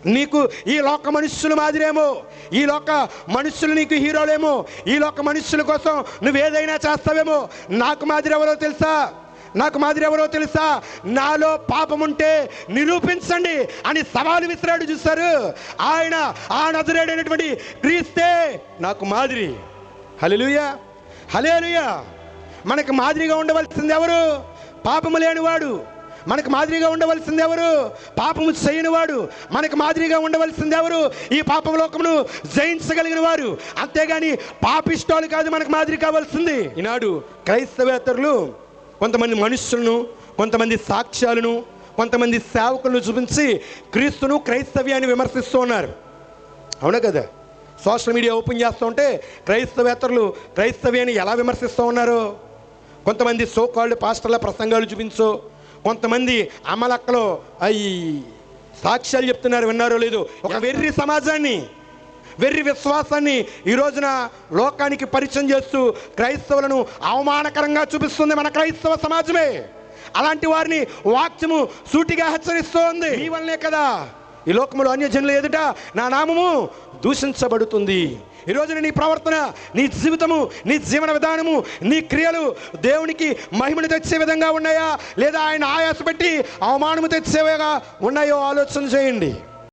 నీకు ఈ లోక మనుష్యుల మాదిరేమో, ఈ లోక మనుష్యులు నీకు హీరోలేమో, ఈ లోక మనుష్యుల కోసం నువ్వేదైనా చేస్తావేమో. నాకు మాదిరి ఎవరో తెలుసా? నాలో పాపం ఉంటే నిరూపించండి అని సవాలు విసిరాడు. చూస్తారు, ఆయన ఆ నజరేయుడైనటువంటి క్రీస్తే నాకు మాదిరి. హల్లెలూయా, హల్లెలూయా. మనకు మాదిరిగా ఉండవలసింది ఎవరు? పాపము లేనివాడు. మనకు మాదిరిగా ఉండవలసింది ఎవరు? పాపము చేయనివాడు. మనకు మాదిరిగా ఉండవలసింది ఎవరు? ఈ పాపం లోకమును జయించగలిగిన వారు. అంతేగాని పాపిష్టాలు కాదు మనకు మాదిరి కావాల్సింది. ఈనాడు క్రైస్తవేతరులు కొంతమంది మనుషులను, కొంతమంది సాక్ష్యాలను, కొంతమంది సేవకులను చూపించి క్రీస్తును, క్రైస్తవ్యాన్ని విమర్శిస్తూ ఉన్నారు. అవునా కదా? సోషల్ మీడియా ఓపెన్ చేస్తూ ఉంటే క్రైస్తవేతరులు క్రైస్తవ్యాన్ని ఎలా విమర్శిస్తూ ఉన్నారు? కొంతమంది సోకాళ్ళు పాస్టర్ల ప్రసంగాలు చూపించో, కొంతమంది అమలక్కలో అవి సాక్ష్యాలు చెప్తున్నారు. విన్నారో లేదో? ఒక వెర్రి సమాజాన్ని, వెర్రి విశ్వాసాన్ని ఈ రోజున లోకానికి పరిచయం చేస్తూ క్రైస్తవులను అవమానకరంగా చూపిస్తుంది మన క్రైస్తవ సమాజమే. అలాంటి వారిని వాక్యము సూటిగా హెచ్చరిస్తోంది. ఈ వల్లనే కదా ఈ లోకములో అన్యజనుల ఎదుట నా నామము దూషించబడుతుంది. ఈ రోజున నీ ప్రవర్తన, నీ జీవితము, నీ జీవన విధానము, నీ క్రియలు దేవునికి మహిమను తెచ్చే విధంగా ఉన్నాయా, లేదా ఆయన ఆయాస పెట్టి అవమానము తెచ్చేవిగా ఉన్నాయో ఆలోచన చేయండి.